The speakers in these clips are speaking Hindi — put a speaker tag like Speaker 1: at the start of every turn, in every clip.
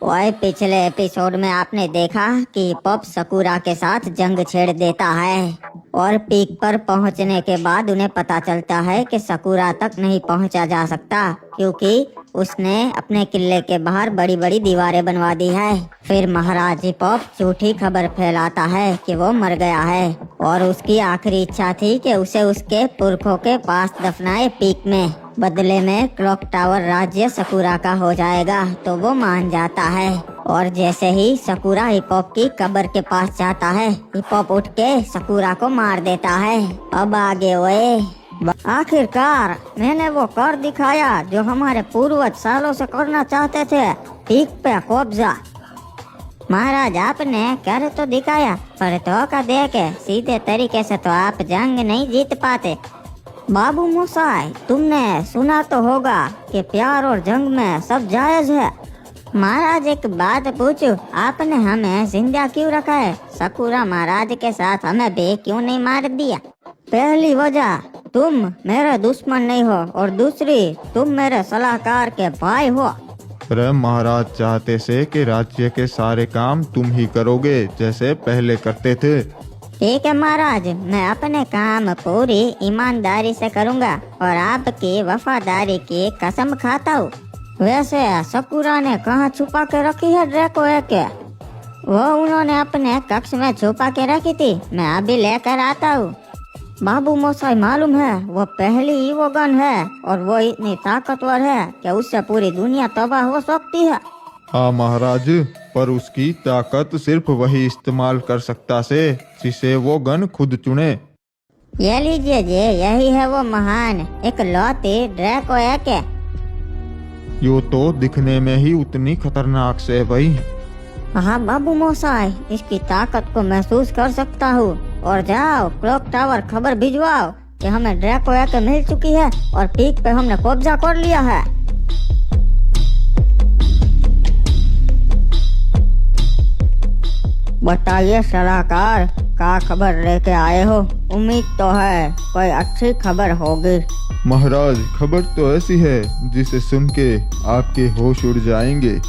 Speaker 1: ओए, पिछले एपिसोड में आपने देखा कि पॉप सकूरा के साथ जंग छेड़ देता है और पीक पर पहुंचने के बाद उन्हें पता चलता है कि सकूरा तक नहीं पहुंचा जा सकता क्योंकि उसने अपने किले के बाहर बड़ी बड़ी दीवारें बनवा दी है। फिर महाराज हिपोप झूठी खबर फैलाता है कि वो मर गया है और उसकी आखिरी इच्छा थी कि उसे उसके पुरखों के पास दफनाए पीक में। बदले में क्लॉक टावर राज्य सकूरा का हो जाएगा तो वो मान जाता है और जैसे ही सकूरा हिपोप की कब्र के पास जाता है, हिपोप उठ के सकूरा को मार देता है। अब आगे ओए। आखिरकार मैंने वो कर दिखाया जो हमारे पूर्वज सालों से करना चाहते थे, पीक पे कब्जा। महाराज, आपने कर तो दिखाया पर धोखा दे के सीधे तरीके से तो आप जंग नहीं जीत पाते। बाबू मोसाई, तुमने सुना तो होगा कि प्यार और जंग में सब जायज है। महाराज, एक बात पूछूं, आपने हमें जिंदा क्यों रखा है? सकूरा महाराज के साथ हमें भी क्यों नहीं मार दिया? पहली वजह, तुम मेरे दुश्मन नहीं हो और दूसरी, तुम मेरे सलाहकार के भाई हो।
Speaker 2: अरे महाराज चाहते से कि राज्य के सारे काम तुम ही करोगे जैसे पहले करते थे।
Speaker 1: ठीक है महाराज, मैं अपने काम पूरी ईमानदारी से करूंगा और आपकी वफादारी की कसम खाता हूँ। वैसे सकूरा ने कहाँ छुपा के रखी है ड्रैको के? वो उन्होंने अपने कक्ष में छुपा के रखी थी, मैं अभी लेकर आता हूँ। बाबू मोसाई, मालूम है वो पहली ईवोगन है और वो इतनी ताकतवर है कि उससे पूरी दुनिया तबाह हो सकती है।
Speaker 2: हाँ महाराज, पर उसकी ताकत सिर्फ वही इस्तेमाल कर सकता से जिसे वो गन खुद चुने।
Speaker 1: ये लीजिए जी, यही है वो महान इकलौती ड्रैको के।
Speaker 2: यो तो दिखने में ही उतनी खतरनाक से भाई।
Speaker 1: हाँ बाबू मोसाई, इसकी ताकत को महसूस कर सकता हूँ। और जाओ क्लॉक टावर खबर भिजवाओ कि हमें ड्रैको के मिल चुकी है और पीक पे हमने कब्जा कर लिया है। बताइए सलाहकार, क्या खबर लेके आए हो? उम्मीद तो है कोई अच्छी खबर होगी।
Speaker 2: महाराज, खबर तो ऐसी है जिसे सुन के आपके होश उड़ जाएंगे।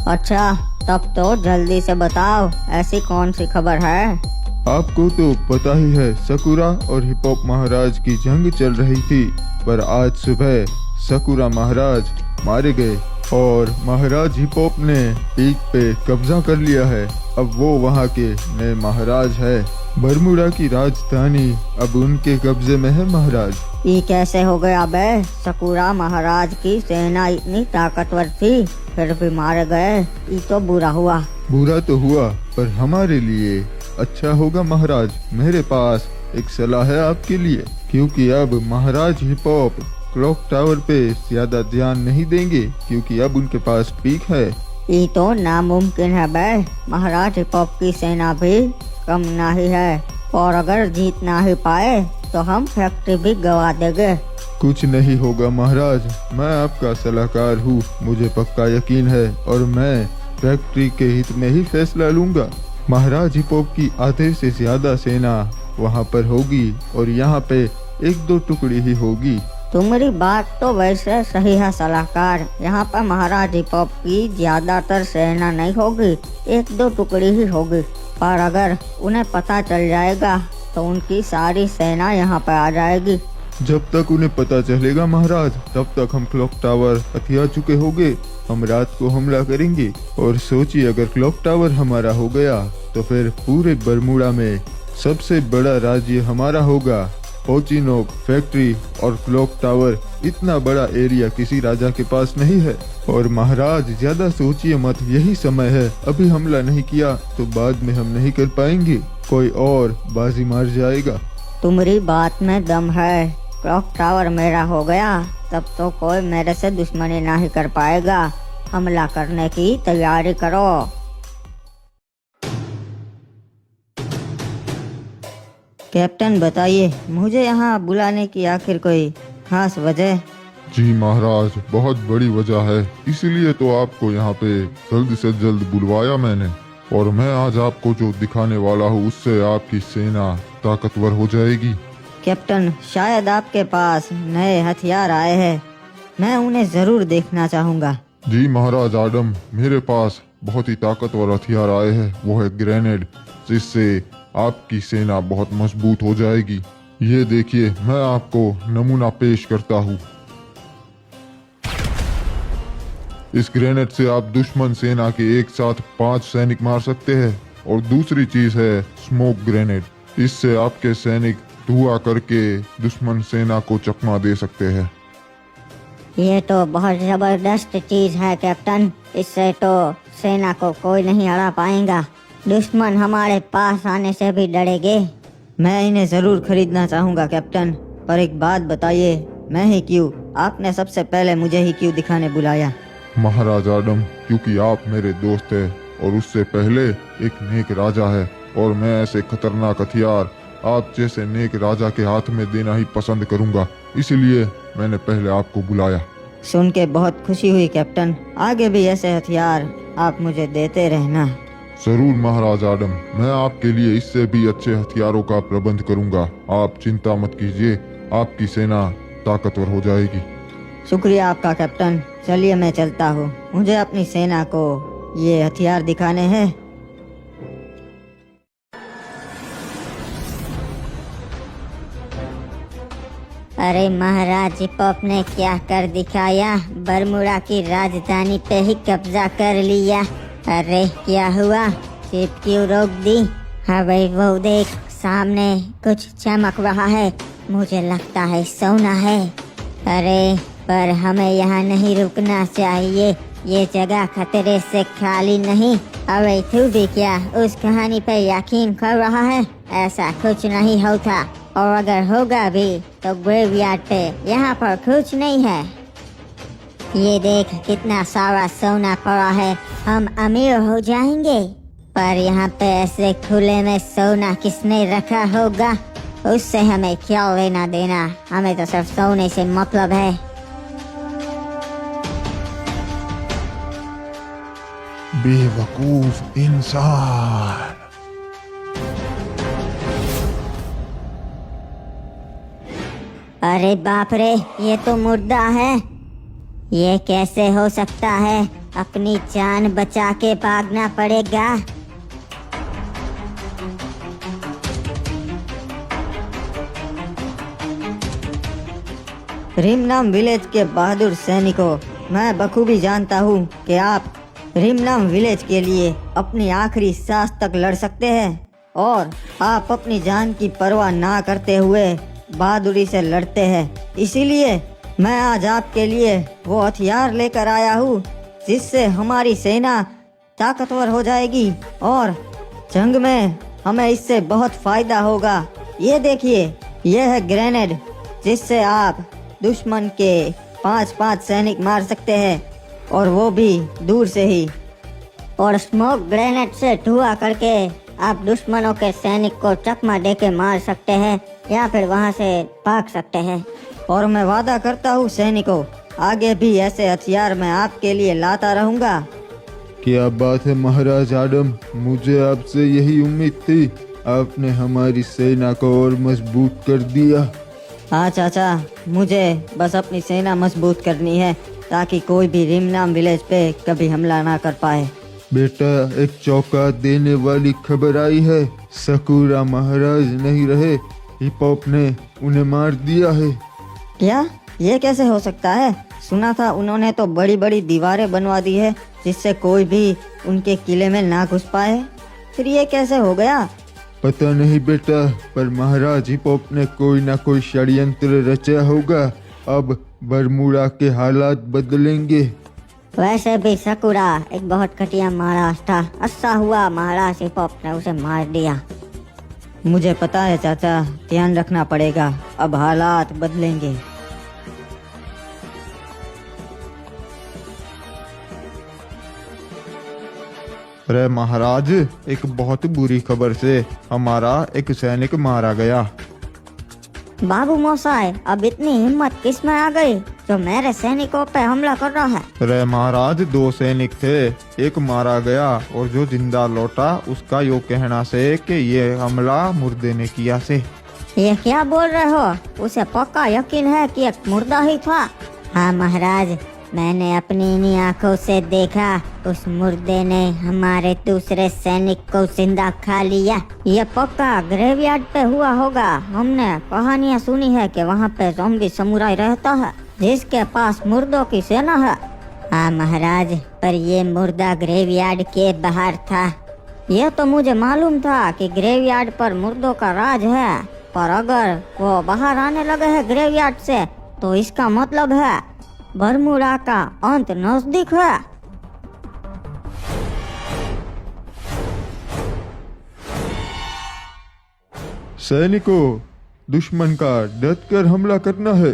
Speaker 1: अच्छा, तब तो जल्दी से बताओ, ऐसी कौन सी खबर है?
Speaker 2: आपको तो पता ही है, सकूरा और हिपोप महाराज की जंग चल रही थी, पर आज सुबह सकूरा महाराज मारे गए और महाराज हिपोप ने पीक पे कब्जा कर लिया है। अब वो वहाँ के नए महाराज है। बरमुडा की राजधानी अब उनके कब्जे में है महाराज।
Speaker 1: ये कैसे हो गया बे? सकूरा महाराज की सेना इतनी ताकतवर थी, फिर भी मारे गए। ये तो बुरा हुआ।
Speaker 2: बुरा तो हुआ, पर हमारे लिए अच्छा होगा महाराज। मेरे पास एक सलाह है आपके लिए, क्योंकि अब महाराज हिपोप क्लॉक टावर पे ज्यादा ध्यान नहीं देंगे क्योंकि अब उनके पास पीक है।
Speaker 1: ये तो नामुमकिन है बे, महाराज हिपोप की सेना भी कम नहीं है और अगर जीत ना ही पाए तो हम फैक्ट्री भी गवा देंगे।
Speaker 2: कुछ नहीं होगा महाराज, मैं आपका सलाहकार हूँ, मुझे पक्का यकीन है और मैं फैक्ट्री के हित में ही फैसला लूंगा। महाराज हिपोप की आधे से ज्यादा सेना वहाँ पर होगी और यहाँ पे एक दो टुकड़ी ही होगी।
Speaker 1: तुम्हारी बात तो वैसे सही है सलाहकार, यहाँ पर महाराज हिपोप की ज्यादातर सेना नहीं होगी, एक दो टुकड़ी ही होगी। पर अगर उन्हें पता चल जाएगा तो उनकी सारी सेना यहाँ पर आ जाएगी।
Speaker 2: जब तक उन्हें पता चलेगा महाराज, तब तक हम क्लॉक टावर हथिया चुके होंगे। हम रात को हमला करेंगे और सोचिए, अगर क्लॉक टावर हमारा हो गया तो फिर पूरे बरमुडा में सबसे बड़ा राज्य हमारा होगा। ओचिनोक फैक्ट्री और क्लॉक टावर, इतना बड़ा एरिया किसी राजा के पास नहीं है। और महाराज ज्यादा सोचिए मत, यही समय है। अभी हमला नहीं किया तो बाद में हम नहीं कर पाएंगे, कोई और बाजी मार जाएगा।
Speaker 1: तुम्हारी बात में दम है। क्लॉक टावर मेरा हो गया तब तो कोई मेरे से दुश्मनी नहीं कर पाएगा। हमला करने की तैयारी करो। कैप्टन, बताइए मुझे यहाँ बुलाने की आखिर कोई खास वजह?
Speaker 3: जी महाराज, बहुत बड़ी वजह है, इसीलिए तो आपको यहाँ पे जल्द से जल्द बुलवाया मैंने। और मैं आज आपको जो दिखाने वाला हूँ उससे आपकी सेना ताकतवर हो जाएगी।
Speaker 1: कैप्टन, शायद आपके पास नए हथियार आए हैं, मैं उन्हें जरूर देखना चाहूँगा।
Speaker 3: जी महाराज आडम, मेरे पास बहुत ही ताकतवर हथियार आए हैं, वो है ग्रेनेड, जिससे आपकी सेना बहुत मजबूत हो जाएगी। ये देखिए, मैं आपको नमूना पेश करता हूँ। इस ग्रेनेड से आप दुश्मन सेना के एक साथ 5 सैनिक मार सकते हैं। और दूसरी चीज है स्मोक ग्रेनेड, इससे आपके सैनिक धुआं करके दुश्मन सेना को चकमा दे सकते हैं।
Speaker 1: ये तो बहुत जबरदस्त चीज है कैप्टन, इससे तो सेना को कोई नहीं हरा पाएगा। दुश्मन हमारे पास आने से भी डरेंगे।
Speaker 4: मैं इन्हें जरूर खरीदना चाहूंगा कैप्टन, पर एक बात बताइए, मैं ही क्यों? आपने सबसे पहले मुझे ही क्यों दिखाने बुलाया?
Speaker 3: महाराज आडम, क्योंकि आप मेरे दोस्त हैं और उससे पहले एक नेक राजा है, और मैं ऐसे खतरनाक हथियार आप जैसे नेक राजा के हाथ में देना ही पसंद करूंगा, इसलिए मैंने पहले आपको बुलाया।
Speaker 4: सुन के बहुत खुशी हुई कैप्टन, आगे भी ऐसे हथियार आप मुझे देते रहना।
Speaker 3: जरूर महाराज आडम, मैं आपके लिए इससे भी अच्छे हथियारों का प्रबंध करूंगा। आप चिंता मत कीजिए, आपकी सेना ताकतवर हो जाएगी।
Speaker 4: शुक्रिया आपका कैप्टन। चलिए मैं चलता हूँ, मुझे अपनी सेना को ये हथियार दिखाने हैं।
Speaker 1: अरे महाराज हिपॉप ने क्या कर दिखाया, बरमूडा की राजधानी पे ही कब्जा कर लिया। अरे क्या हुआ, शिप क्यों रोक दी? हाँ भाई वो देख, सामने कुछ चमक रहा है, मुझे लगता है सोना है। अरे पर हमें यहाँ नहीं रुकना चाहिए, ये जगह खतरे से खाली नहीं। अरे तू भी क्या उस कहानी पे यकीन कर रहा है? ऐसा कुछ नहीं होता, और अगर होगा भी तो ग्रेवयार्ड पे, यहाँ पर कुछ नहीं है। ये देख कितना सारा सोना पड़ा है, हम अमीर हो जाएंगे। पर यहाँ पे ऐसे खुले में सोना किसने रखा होगा? उससे हमें क्या लेना देना, हमें तो सिर्फ सोने से मतलब है।
Speaker 3: बेवकूफ इंसान।
Speaker 1: अरे बाप रे, ये तो मुर्दा है। ये कैसे हो सकता है? अपनी जान बचा के भागना पड़ेगा।
Speaker 4: रिमनाम विलेज के बहादुर सैनिकों, मैं बखूबी जानता हूँ कि आप रिमनाम विलेज के लिए अपनी आखिरी सांस तक लड़ सकते हैं, और आप अपनी जान की परवाह ना करते हुए बहादुरी से लड़ते हैं। इसीलिए मैं आज आपके लिए वो हथियार लेकर आया हूँ जिससे हमारी सेना ताकतवर हो जाएगी, और जंग में हमें इससे बहुत फायदा होगा। ये देखिए, ये है ग्रेनेड, जिससे आप दुश्मन के 5-5 सैनिक मार सकते हैं, और वो भी दूर से ही।
Speaker 1: और स्मोक ग्रेनेड से धुआं करके आप दुश्मनों के सैनिक को चकमा दे के मार सकते हैं, या फिर वहाँ से भाग सकते हैं।
Speaker 4: और मैं वादा करता हूँ सैनिकों, आगे भी ऐसे हथियार मैं आपके लिए लाता रहूंगा।
Speaker 2: क्या बात है महाराज आडम, मुझे आपसे यही उम्मीद थी। आपने हमारी सेना को और मजबूत कर दिया।
Speaker 4: हाँ चाचा, मुझे बस अपनी सेना मजबूत करनी है ताकि कोई भी रिमनाम विलेज पे कभी हमला ना कर पाए।
Speaker 2: बेटा, एक चौंका देने वाली खबर आई है। सकूरा महाराज नहीं रहे, हिपॉप ने उन्हें मार दिया है।
Speaker 4: क्या? ये कैसे हो सकता है? सुना था उन्होंने तो बड़ी बड़ी दीवारें बनवा दी है जिससे कोई भी उनके किले में ना घुस पाए। फिर ये कैसे हो गया?
Speaker 2: पता नहीं बेटा, पर महाराज हिपॉप ने कोई ना कोई षड्यंत्र रचा होगा। अब बरमूडा के हालात बदलेंगे।
Speaker 1: वैसे भी सकूरा एक बहुत घटिया महाराज था, अच्छा हुआ महाराज हिपॉप ने उसे मार दिया।
Speaker 4: मुझे पता है चाचा, ध्यान रखना पड़ेगा, अब हालात बदलेंगे।
Speaker 2: अरे महाराज, एक बहुत बुरी खबर से हमारा एक सैनिक मारा गया।
Speaker 1: बाबू मोसाई, अब इतनी हिम्मत किस में आ गई जो मेरे सैनिकों पे हमला कर रहा है?
Speaker 2: अरे महाराज, 2 सैनिक थे, एक मारा गया और जो जिंदा लौटा उसका यो कहना से कि ये हमला मुर्दे ने किया से।
Speaker 1: ये क्या बोल रहे हो? उसे पक्का यकीन है कि एक मुर्दा ही था। हाँ महाराज, मैंने अपनी इन्हीं आंखों से देखा, उस मुर्दे ने हमारे दूसरे सैनिक को जिंदा खा लिया। ये पक्का ग्रेवयार्ड पे हुआ होगा। हमने कहानियाँ सुनी है कि वहाँ पे ज़ॉम्बी समुराई रहता है जिसके पास मुर्दों की सेना है। हाँ महाराज, पर ये मुर्दा ग्रेवयार्ड के बाहर था। यह तो मुझे मालूम था कि ग्रेवयार्ड पर मुर्दों का राज है, पर अगर वो बाहर आने लगे हैं ग्रेवयार्ड से तो इसका मतलब है बरमूडा का अंत नजदीक है।
Speaker 2: सैनिकों, दुश्मन का डट कर हमला करना है।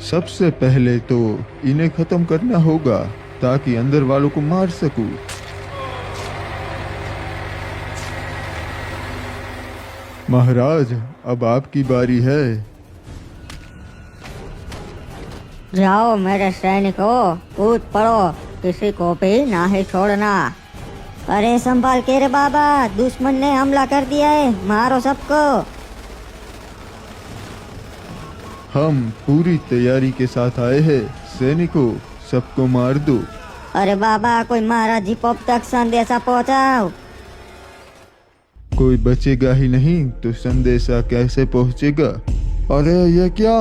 Speaker 2: सबसे पहले तो इन्हें खत्म करना होगा ताकि अंदर वालों को मार सकूं। महाराज, अब आपकी बारी है।
Speaker 4: जाओ मेरे सैनिकों, कूद पड़ो, किसी को भी ना ही छोड़ना। अरे संभाल के रे बाबा, दुश्मन ने हमला कर दिया है, मारो सबको।
Speaker 2: हम पूरी तैयारी के साथ आए हैं। सैनिकों, सबको मार दो।
Speaker 4: अरे बाबा, कोई महाराज जी पॉप तक संदेशा पहुंचाओ।
Speaker 2: कोई बचेगा ही नहीं तो संदेशा कैसे पहुंचेगा? अरे ये क्या?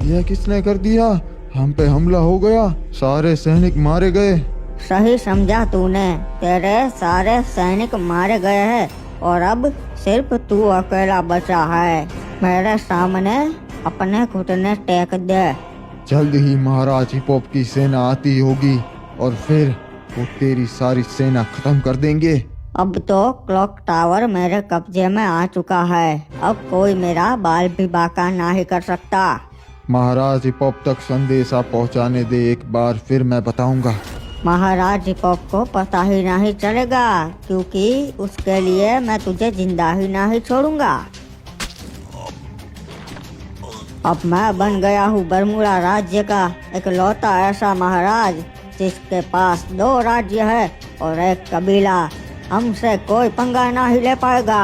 Speaker 2: यह किसने कर दिया? हम पे हमला हो गया, सारे सैनिक मारे गए।
Speaker 4: सही समझा तूने, तेरे सारे सैनिक मारे गए हैं और अब सिर्फ तू अकेला बचा है। मेरे सामने अपने घुटने टेक दे।
Speaker 2: जल्द ही महाराज हिपॉप की सेना आती होगी और फिर वो तेरी सारी सेना खत्म कर देंगे।
Speaker 4: अब तो क्लॉक टावर मेरे कब्जे में आ चुका है, अब कोई मेरा बाल भी बाका ना ही कर सकता।
Speaker 2: महाराज हिपॉप तक संदेशा पहुंचाने दे एक बार, फिर मैं बताऊंगा।
Speaker 4: महाराज हिपॉप को पता ही नहीं चलेगा, क्योंकि उसके लिए मैं तुझे जिंदा ही नहीं छोड़ूंगा। अब मैं बन गया हूँ बरमूडा राज्य का इकलौता ऐसा महाराज जिसके पास 2 राज्य है और 1 कबीला। हमसे कोई पंगा नहीं ले पाएगा।